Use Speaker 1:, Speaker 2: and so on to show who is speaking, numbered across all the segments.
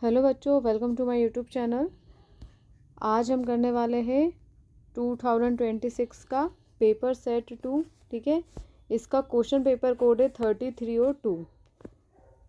Speaker 1: Hello बच्चों, welcome to my YouTube channel. आज हम करने वाले हैं 2026 का पेपर सेट 2। ठीक है, इसका क्वेश्चन पेपर कोड है 3302।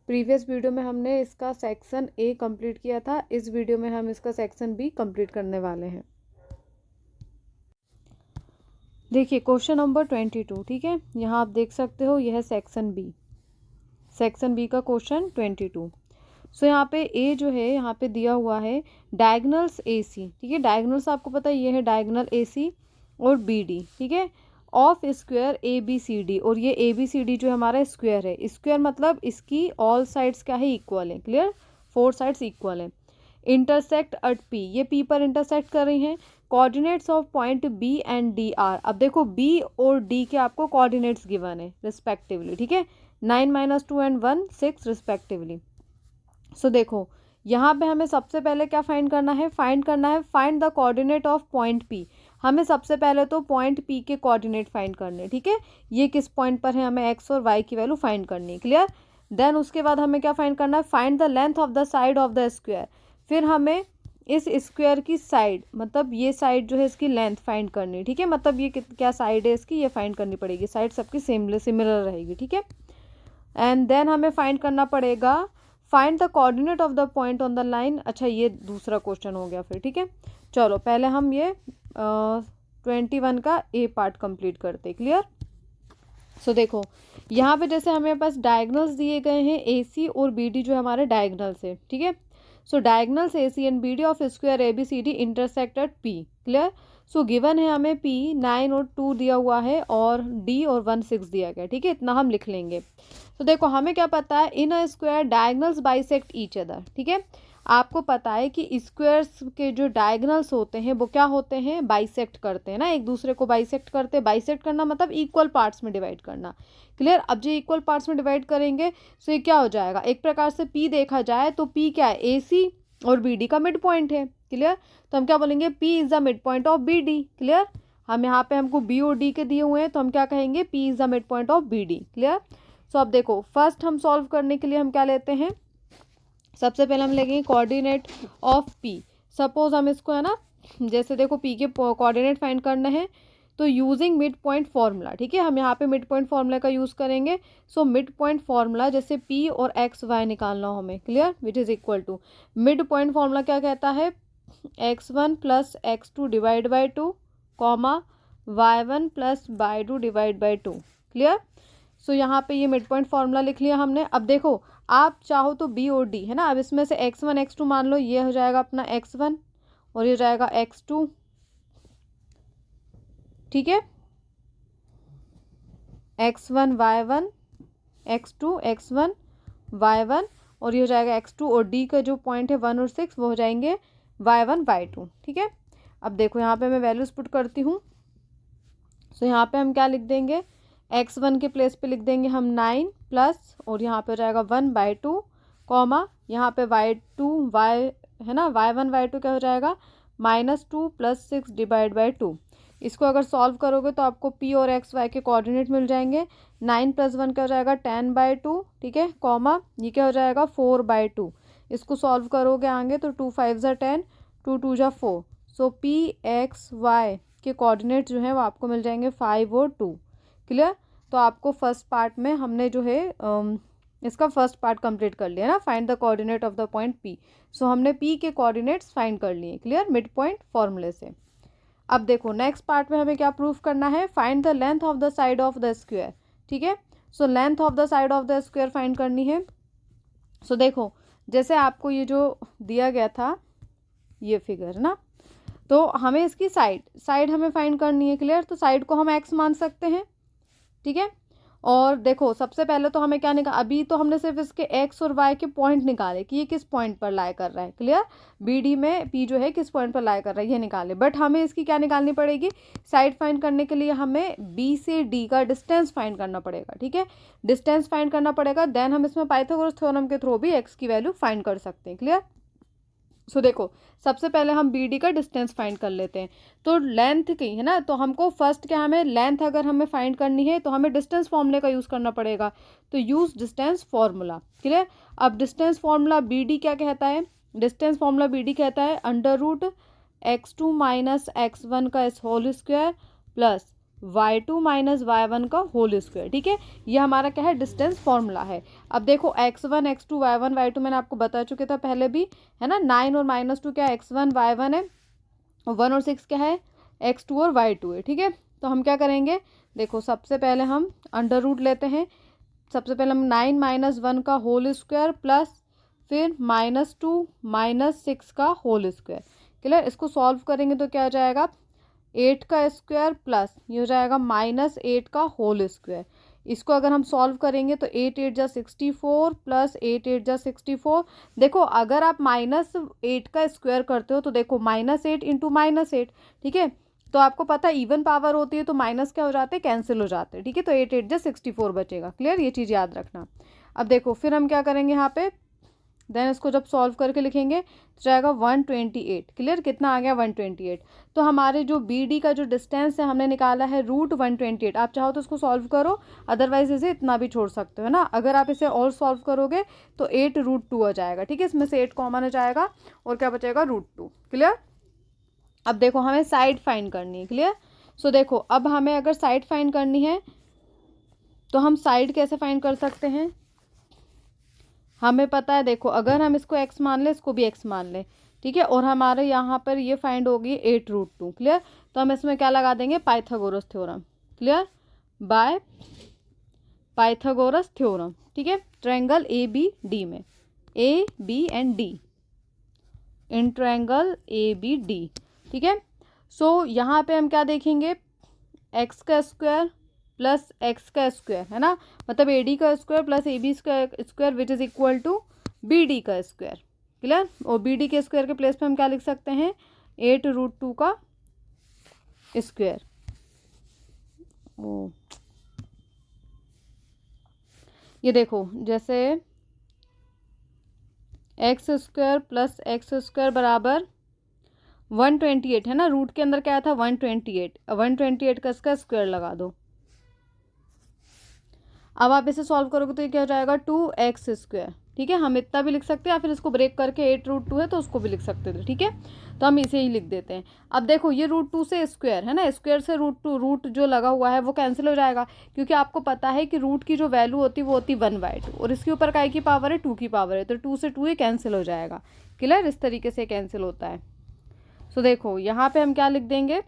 Speaker 1: प्रीवियस वीडियो में हमने इसका सेक्शन ए कंप्लीट किया था। इस वीडियो में हम इसका सेक्शन बी कंप्लीट करने वाले हैं। देखिए क्वेश्चन नंबर 22। ठीक है, यहाँ आप देख सकते हो, यह है सेक्शन बी का क्वेश्चन 22। सो यहाँ पे ए जो है यहाँ पे दिया हुआ है डायगनल्स ए सी। ठीक है, डायगनल्स आपको पता है, ये है डायगनल ए सी और बी डी। ठीक है, of square A B C D, और ये ए बी सी डी जो हमारा स्क्वायर है, स्क्वायर मतलब इसकी ऑल साइड्स क्या है, इक्वल है। क्लियर, 4 साइड्स इक्वल है। इंटरसेक्ट एट पी, ये पी पर इंटरसेक्ट कर रही हैं। Coordinates of point B and D are, अब देखो बी और डी के आपको कोऑर्डिनेट्स गिवन है रिस्पेक्टिवली। ठीक है, 9 - 2 एंड 1 6 रिस्पेक्टिवली। सो देखो यहाँ पे हमें सबसे पहले क्या फाइंड करना है, find the coordinate of point P. हमें सबसे पहले तो पॉइंट पी के कोऑर्डिनेट फाइंड करने। ठीक है, ये किस पॉइंट पर है, हमें एक्स और वाई की वैल्यू फाइंड करनी है। क्लियर, देन उसके बाद हमें क्या फाइंड करना है, find the length of the side of the square. फिर हमें इस स्क्वायर की साइड, मतलब ये साइड जो है इसकी लेंथ फाइंड करनी है। ठीक है, मतलब ये क्या साइड है इसकी, ये फाइंड करनी पड़ेगी। साइड सबकी सिमिलर रहेगी। ठीक है, एंड देन हमें फाइंड करना पड़ेगा find the coordinate of the point on the line. अच्छा, ये दूसरा क्वेश्चन हो गया फिर। ठीक है, चलो पहले हम ये 21 का ए पार्ट कंप्लीट करते। क्लियर, सो देखो यहाँ पे जैसे हमें पास डायगनल्स दिए गए हैं, ए सी और बी डी जो हमारे डायगनल्स है। ठीक है, so diagonals A C and B D of square A B C D intersect at P. Clear, so given है हमें पी 9 और 2 दिया हुआ है, और डी और 1 6 दिया गया। ठीक है, इतना हम लिख लेंगे। तो देखो हमें क्या पता है, in a square diagonals bisect each other. ठीक है, आपको पता है कि स्क्वायर्स के जो डायगनल्स होते हैं वो क्या होते हैं, बाइसेक्ट करते हैं ना, एक दूसरे को बाइसेक्ट करते हैं। बाइसेक्ट करना मतलब इक्वल पार्ट्स में डिवाइड करना। क्लियर, अब जो इक्वल पार्ट्स में डिवाइड करेंगे तो ये क्या हो जाएगा, एक प्रकार से पी देखा जाए तो पी क्या है, ए सी और बी डी का मिड पॉइंट है। क्लियर, तो हम क्या बोलेंगे, P is the mid point of B D. Clear, हम यहाँ पे हमको बी और डी के दिए हुए हैं तो हम क्या कहेंगे, P is the mid point of B D. Clear, so अब देखो फर्स्ट हम सॉल्व करने के लिए हम क्या लेते हैं, सबसे पहले हम लेंगे कोऑर्डिनेट ऑफ पी। सपोज हम इसको है ना, जैसे देखो पी के कोऑर्डिनेट फाइंड करना है तो यूजिंग मिड पॉइंट फार्मूला। ठीक है, हम यहाँ पे मिड पॉइंट फार्मूला का यूज़ करेंगे। सो मिड पॉइंट फार्मूला जैसे पी और एक्स वाई निकालना हो हमें। Clear, which is equal to mid point formula क्या कहता है, x1 + x2 divide by 2 comma y1 + y2 divide by 2। Clear, so यहाँ पे ये मिड पॉइंट फार्मूला लिख लिया हमने। अब देखो आप चाहो तो बी और डी है ना, अब इसमें से x1 x2 मान लो, ये हो जाएगा अपना x1 और ये हो जाएगा x2। ठीक है, x1 y1 x2 x1 y1 और ये हो जाएगा x2, और d का जो पॉइंट है 1 और 6 वो हो जाएंगे y1 y2। ठीक है, अब देखो यहाँ पे मैं वैल्यूज पुट करती हूँ। सो यहाँ पे हम क्या लिख देंगे, x1 के प्लेस पे लिख देंगे हम 9 प्लस, और यहाँ पे हो जाएगा 1/2 कॉमा यहाँ पे y2 y है ना, y1 y2 क्या हो जाएगा, -2 + 6 डिवाइड बाई 2। इसको अगर सॉल्व करोगे तो आपको p और x y के कोऑर्डिनेट मिल जाएंगे। 9 + 1 क्या हो जाएगा, 10/2। ठीक है, कॉमा ये क्या हो जाएगा, 4/2। इसको सॉल्व करोगे आगे तो 2 5 = 10, 2 2 = 4। सो p x y के कोऑर्डिनेट जो हैं वो आपको मिल जाएंगे 5 और 2। क्लियर, तो आपको फर्स्ट पार्ट में हमने जो है इसका फर्स्ट पार्ट कंप्लीट कर लिया ना, find the coordinate of the point P. So हमने पी के कोऑर्डिनेट्स फाइंड कर लिए। क्लियर, मिड पॉइंट फॉर्मूले से। अब देखो नेक्स्ट पार्ट में हमें क्या प्रूफ करना है, find the length of the side of the square. ठीक है, so length of the side of the square find करनी है। सो देखो जैसे आपको ये जो दिया गया था ये फिगर ना, तो हमें इसकी साइड हमें फाइंड करनी है। क्लियर, तो साइड को हम एक्स मान सकते हैं। ठीक है, और देखो सबसे पहले तो हमें क्या निकाल, अभी तो हमने सिर्फ इसके एक्स और वाई के पॉइंट निकाले कि ये किस पॉइंट पर लाई कर रहा है। क्लियर, बी डी में पी जो है किस पॉइंट पर लाई कर रहा है ये निकाले, बट हमें इसकी क्या निकालनी पड़ेगी, साइड फाइंड करने के लिए हमें बी से डी का डिस्टेंस फाइंड करना पड़ेगा। ठीक है, डिस्टेंस फाइंड करना पड़ेगा, देन हम इसमें पाइथागोरस थ्योरम के थ्रू भी एक्स की वैल्यू फाइंड कर सकते हैं। क्लियर, सो देखो सबसे पहले हम बी डी का डिस्टेंस फाइंड कर लेते हैं। तो लेंथ की है ना, तो हमको फर्स्ट क्या, हमें लेंथ अगर हमें फाइंड करनी है तो हमें डिस्टेंस फॉर्मूले का यूज़ करना पड़ेगा। तो यूज़ डिस्टेंस फॉर्मूला। क्लियर, अब डिस्टेंस फॉर्मूला बी डी क्या कहता है, डिस्टेंस फॉर्मूला बी डी कहता है √x2 माइनस x1 का whole square plus y2 minus y1 का होल स्क्वायर। ठीक है, ये हमारा क्या है, डिस्टेंस फॉर्मूला है। अब देखो x1 x2 y1 y2 मैंने आपको बता चुके था पहले भी, है ना। 9 और -2 क्या है, x1 y1 है, 1 और 6 क्या है, x2 और y2 है। ठीक है, तो हम क्या करेंगे, देखो सबसे पहले हम अंडर रूट लेते हैं। सबसे पहले हम 9 माइनस 1 का होल स्क्वायर प्लस फिर -2 माइनस 6 का होल स्क्वायर। क्लियर, इसको सॉल्व करेंगे तो क्या हो जाएगा, 8 का स्क्वायर प्लस ये हो जाएगा -8 का होल स्क्वायर। इसको अगर हम सॉल्व करेंगे तो 8 8 जा 64 प्लस 8 8 जा 64। देखो अगर आप -8 का स्क्वायर करते हो तो देखो -8 इंटू -8, ठीक है, तो आपको पता है इवन पावर होती है तो माइनस क्या हो जाते हैं, कैंसिल हो जाते हैं। ठीक है, तो 8 8 जा 64 बचेगा। क्लियर, ये चीज़ याद रखना। अब देखो फिर हम क्या करेंगे यहाँ पे, देन इसको जब सॉल्व करके लिखेंगे तो जाएगा 128। क्लियर, कितना आ गया, 128। तो हमारे जो बी डी का जो डिस्टेंस है हमने निकाला है √128। आप चाहो तो इसको सॉल्व करो, अदरवाइज इसे इतना भी छोड़ सकते हो ना। अगर आप इसे और सॉल्व करोगे तो 8√2 आ जाएगा। ठीक है, इसमें से 8 कॉमन हो जाएगा और क्या बचेगा, √2। क्लियर, अब देखो हमें साइड फाइंड करनी है। क्लियर, सो देखो अब हमें अगर साइड फाइंड करनी है तो हम साइड कैसे फाइंड कर सकते हैं, हमें पता है, देखो अगर हम इसको x मान लें, इसको भी x मान लें, ठीक है, और हमारे यहाँ पर ये फाइंड होगी 8√2। क्लियर, तो हम इसमें क्या लगा देंगे, Pythagoras theorem. Clear, by Pythagoras theorem. ठीक है, ट्रायंगल ए बी डी में, A B and D, in triangle A B D. ठीक है, सो यहाँ पे हम क्या देखेंगे, x का स्क्वायर प्लस x का स्क्वायर, है ना, मतलब ए डी का square plus A B square which is equal to B D का स्क्वायर। क्लियर, और बी डी के स्क्वायर के प्लेस पे हम क्या लिख सकते हैं, 8√2 का स्क्वायर। ओ ये देखो जैसे x square plus x square बराबर 128 है ना, रूट के अंदर क्या था, 128। 128 का इसका स्क्वायर लगा दो। अब आप इसे सॉल्व करोगे तो ये क्या हो जाएगा, 2x स्क्वायर। ठीक है, हम इतना भी लिख सकते हैं या फिर इसको ब्रेक करके 8√2 है तो उसको भी लिख सकते थे। ठीक है, तो हम इसे ही लिख देते हैं। अब देखो ये √2 से स्क्वायर है ना, स्क्वायर से √2, रूट जो लगा हुआ है वो कैंसिल हो जाएगा, क्योंकि आपको पता है कि रूट की जो वैल्यू होती है वो होती 1/2 और इसके ऊपर काय की पावर है, 2 की पावर है, तो 2 से 2 ही कैंसिल हो जाएगा। क्लियर, इस तरीके से कैंसिल होता है। सो देखो यहाँ पे हम क्या लिख देंगे,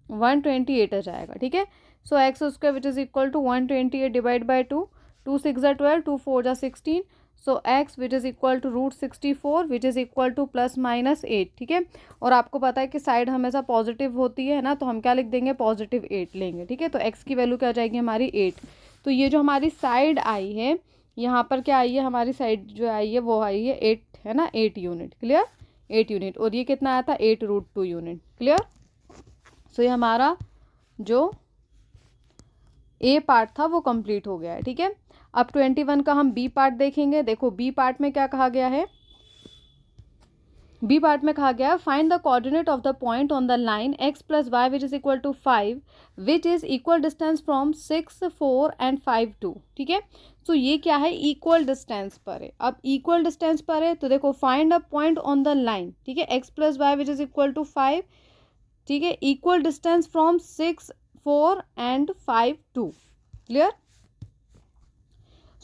Speaker 1: 128 आ जाएगा। ठीक है, so x square which is equal to 128 divide by 2, 2 6 जा 12, 2 4 जा 16, so x which is equal to √64 which is equal to +-8। ठीक है, और आपको पता है कि साइड हमेशा पॉजिटिव होती है ना, तो हम क्या लिख देंगे, +8 लेंगे। ठीक है, तो एक्स की वैल्यू क्या हो जाएगी हमारी, 8। तो ये जो हमारी साइड आई है, यहाँ पर क्या आई है, हमारी साइड जो आई है वो आई है 8, है ना, 8 यूनिट। क्लियर, 8 यूनिट, और ये कितना आया था, 8√2 यूनिट। क्लियर, सो ये हमारा जो ए पार्ट था वो कंप्लीट हो गया है। ठीक है, अब 21 का हम बी पार्ट देखेंगे। देखो बी पार्ट में क्या कहा गया है, बी पार्ट में कहा गया है find the coordinate of the point on the line x + y which is equal to 5 which is equal distance from 6 4 and 5 2। ठीक है, तो ये क्या है, इक्वल डिस्टेंस पर है। अब इक्वल डिस्टेंस पर है तो देखो find a point on the line, ठीक है, x + y which is equal to 5, ठीक है, equal distance from 6 4 and 5 2। Clear,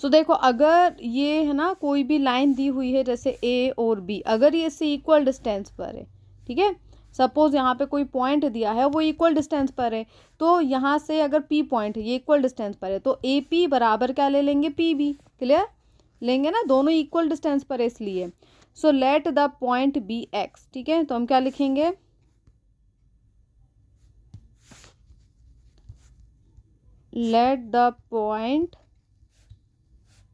Speaker 1: so देखो अगर ये है ना कोई भी लाइन दी हुई है जैसे ए और बी, अगर ये इससे इक्वल डिस्टेंस पर है, ठीक है, सपोज यहाँ पे कोई पॉइंट दिया है वो इक्वल डिस्टेंस पर है, तो यहाँ से अगर पी पॉइंट है ये इक्वल डिस्टेंस पर है तो ए पी बराबर क्या ले लेंगे, पी बी। क्लियर, लेंगे ना, दोनों इक्वल डिस्टेंस पर है इसलिए। So let the point be x. ठीक है, तो हम क्या लिखेंगे, let the point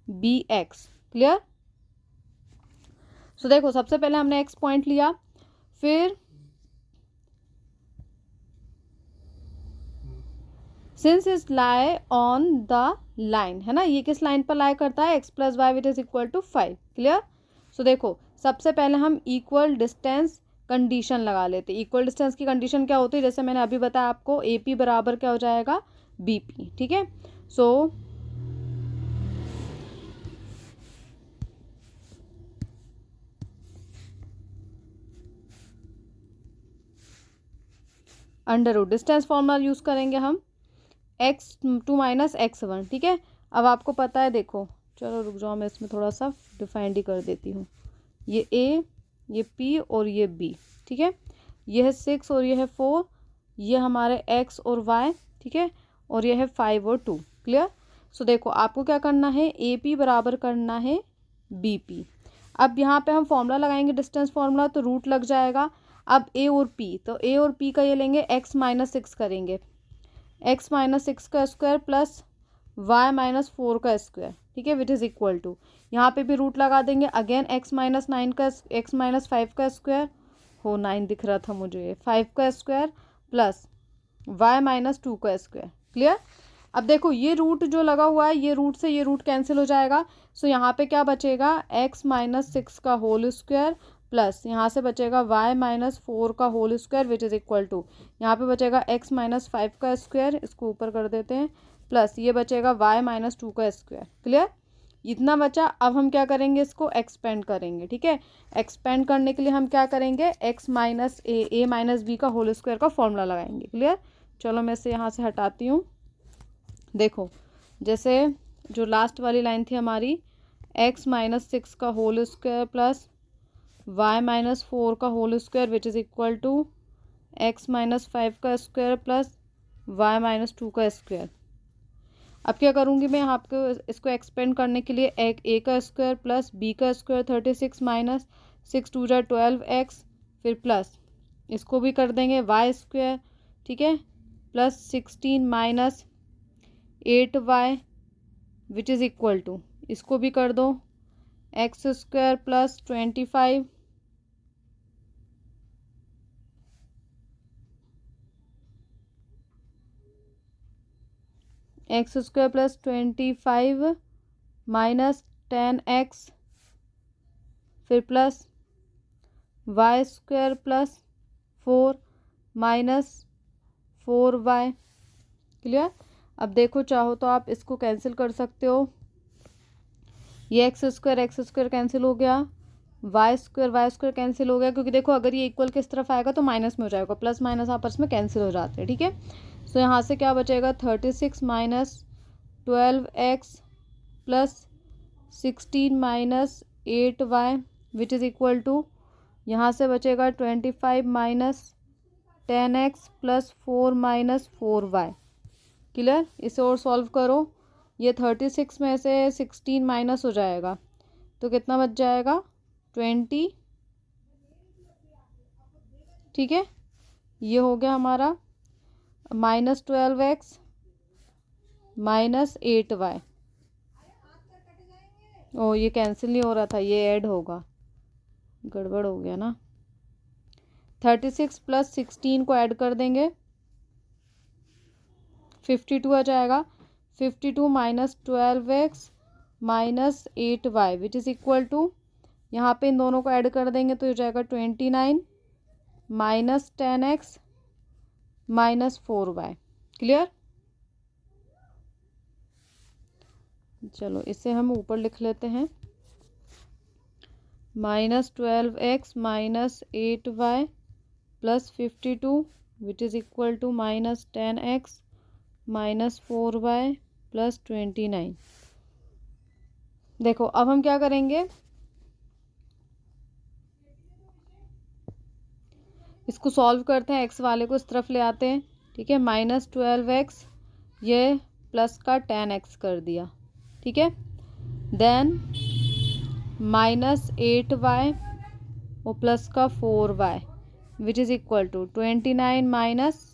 Speaker 1: be x. Clear, so देखो सबसे पहले हमने एक्स पॉइंट लिया, फिर since is lie on the line, है ना, ये किस लाइन पर लाई करता है, x + y which is equal to 5। Clear, so देखो सबसे पहले हम इक्वल डिस्टेंस कंडीशन लगा लेते हैं। इक्वल डिस्टेंस की कंडीशन क्या होती है, जैसे मैंने अभी बताया आपको, ए पी बराबर क्या हो जाएगा, बी पी। ठीक है, so under root, distance formula use करेंगे हम, x2 माइनस x1, ठीक है। अब आपको पता है, देखो चलो रुक जाओ, मैं इसमें थोड़ा सा डिफाइंड ही कर देती हूँ। ये a, ये p और ये b, ठीक है। ये है 6 और ये है 4, ये हमारे x और y, ठीक है, और ये है 5 और 2। क्लियर। सो देखो आपको क्या करना है, ए पी बराबर करना है बी पी। अब यहाँ पे हम फॉर्मूला लगाएंगे डिस्टेंस फॉर्मूला, तो रूट लग जाएगा। अब ए और पी, तो ए और पी का ये लेंगे, x माइनस 6 करेंगे, x माइनस 6 का स्क्वायर प्लस y माइनस 4 का स्क्वायर, ठीक है, विच इज़ इक्वल टू, यहाँ पे भी रूट लगा देंगे, अगेन x माइनस 9 का, x माइनस 5 का स्क्वायर, हो 9 दिख रहा था मुझे, 5 का स्क्वायर प्लस y माइनस 2 का स्क्वायर। क्लियर। अब देखो ये रूट जो लगा हुआ है, ये रूट से ये रूट कैंसिल हो जाएगा। सो यहाँ पे क्या बचेगा, x माइनस 6 का होल स्क्वायर प्लस यहाँ से बचेगा y माइनस 4 का whole square which is equal to, यहाँ पे बचेगा x माइनस 5 का स्क्वायर, इसको ऊपर कर देते हैं, प्लस ये बचेगा y माइनस 2 का स्क्वायर। क्लियर। इतना बचा। अब हम क्या करेंगे, इसको एक्सपेंड करेंगे, ठीक है। एक्सपेंड करने के लिए हम क्या करेंगे, x माइनस ए माइनस बी का होल स्क्वायर का फॉर्मूला लगाएंगे। क्लियर। चलो मैं इसे यहाँ से हटाती हूँ। देखो जैसे जो लास्ट वाली लाइन थी हमारी, x माइनस 6 का whole square plus y minus 4 का whole square which is equal to x minus 5 का स्क्वायर प्लस y माइनस 2 का स्क्वायर। अब क्या करूँगी मैं, आपको इसको एक्सपेंड करने के लिए ए का स्क्वायर प्लस बी का स्क्वायर 36 माइनस 6 2 जा 12x, फिर प्लस इसको भी कर देंगे y स्क्वायर, ठीक है, plus 16 minus 8y which is equal to, इसको भी कर दो x square plus 25 x square plus 25 minus 10x, फिर plus y square plus 4 minus 4y। Clear. अब देखो चाहो तो आप इसको कैंसिल कर सकते हो, ये एक्स स्क्वायर कैंसिल हो गया, वाई स्क्वायर कैंसिल हो गया, क्योंकि देखो अगर ये इक्वल किस तरफ आएगा तो माइनस में हो जाएगा, प्लस माइनस आपस में कैंसिल हो जाते हैं, ठीक है। सो यहाँ से क्या बचेगा, 36 minus 12x plus 16 minus 8y which is equal to, यहाँ से बचेगा 25 minus 10x plus 4 minus 4y। Clear. इसे और सॉल्व करो, ये 36 में से 16 माइनस हो जाएगा तो कितना बच जाएगा, 20, ठीक है। ये हो गया हमारा माइनस 12x माइनस 8y। ओ ये कैंसिल नहीं हो रहा था, ये ऐड होगा, गड़बड़ हो गया ना। 36 प्लस 16 को ऐड कर देंगे, 52 आ जाएगा, 52 minus 12x minus 8y which is equal to, यहाँ पे इन दोनों को ऐड कर देंगे तो हो जाएगा 29 minus 10x minus 4y। Clear. चलो इसे हम ऊपर लिख लेते हैं, minus 12x minus 8y plus 52 which is equal to minus 10x minus 4y plus 29। देखो अब हम क्या करेंगे, इसको सॉल्व करते हैं, एक्स वाले को इस तरफ ले आते हैं, ठीक है। माइनस 12x ये प्लस का 10x कर दिया, ठीक है। देन माइनस 8y और प्लस का 4y which is equal to 29 minus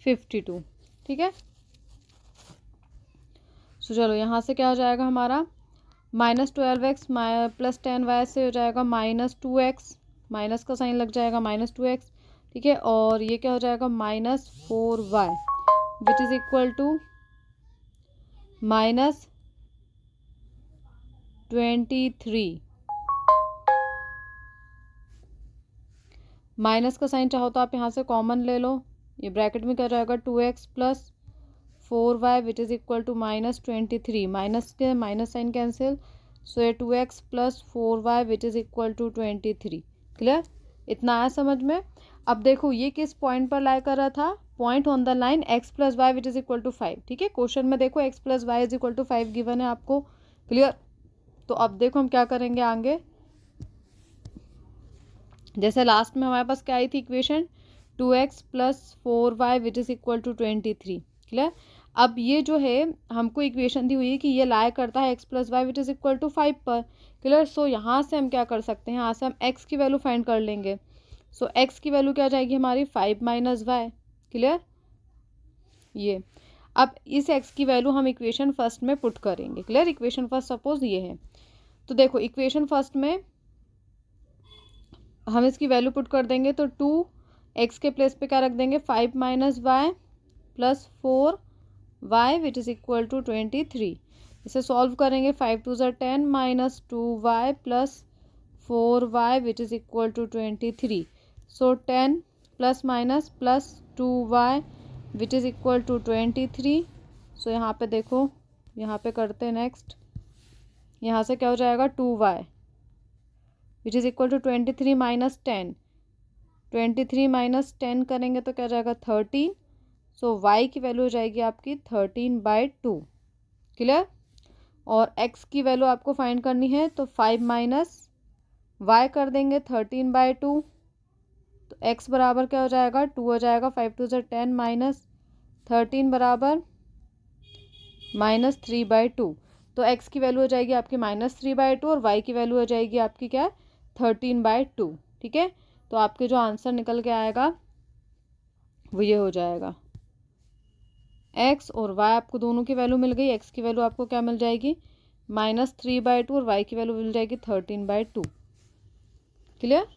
Speaker 1: 52, ठीक है। सो चलो यहाँ से क्या हो जाएगा हमारा, माइनस 12x प्लस 10y से हो जाएगा माइनस 2x, माइनस का साइन लग जाएगा, माइनस 2x, ठीक है। और ये क्या हो जाएगा, minus 4y which is equal to minus 23। Minus का साइन चाहो तो आप यहाँ से कॉमन ले लो, ये ब्रैकेट में क्या जाएगा, 2x plus 4y which is equal to minus 23, minus के माइनस साइन कैंसिल, सो ये 2x plus 4y which is equal to 23। Clear, इतना आया समझ में। अब देखो ये किस पॉइंट पर लाई कर रहा था, point on the line x plus y which is equal to 5। ठीक है, क्वेश्चन में देखो x plus y is equal to 5 given है आपको। क्लियर, तो अब देखो हम क्या करेंगे आगे। जैसे लास्ट में हमारे पास क्या आई थी equation, 2x plus 4y which is equal to 23। Clear, अब ये जो है हमको इक्वेशन दी हुई है कि ये लाई करता है x plus y which is equal to 5 पर। क्लियर, सो यहाँ से हम क्या कर सकते हैं, यहाँ से हम x की वैल्यू फाइंड कर लेंगे। सो x की वैल्यू क्या जाएगी हमारी 5 माइनस वाई। क्लियर, ये अब इस x की वैल्यू हम इक्वेशन फर्स्ट में पुट करेंगे। क्लियर, इक्वेशन फर्स्ट सपोज ये है, तो देखो इक्वेशन फर्स्ट में हम इसकी वैल्यू पुट कर देंगे तो 2x के प्लेस पे क्या रख देंगे 5 minus y plus 4y which is equal to 23। इसे सॉल्व करेंगे 5 टू ज़ा 10 minus 2y plus 4y which is equal to 23। So 10 plus minus plus 2y which is equal to 23। So यहाँ पे देखो, यहाँ पे करते हैं नेक्स्ट, यहाँ से क्या हो जाएगा 2y which is equal to 23 minus 10, 23 minus 10 करेंगे तो क्या जाएगा 13। सो y की वैल्यू हो जाएगी आपकी 13/2। क्लियर, और x की वैल्यू आपको फाइंड करनी है तो 5 माइनस y कर देंगे 13/2, तो x बराबर क्या हो जाएगा 2 हो जाएगा। 5 टू ज़ा 10 माइनस 13 बराबर -3/2, तो x की वैल्यू हो जाएगी आपकी -3/2 और y की वैल्यू हो जाएगी आपकी क्या 13/2। ठीक है, तो आपके जो आंसर निकल के आएगा वो ये हो जाएगा, x और y आपको दोनों की वैल्यू मिल गई। x की वैल्यू आपको क्या मिल जाएगी -3/2 और y की वैल्यू मिल जाएगी 13/2। क्लियर।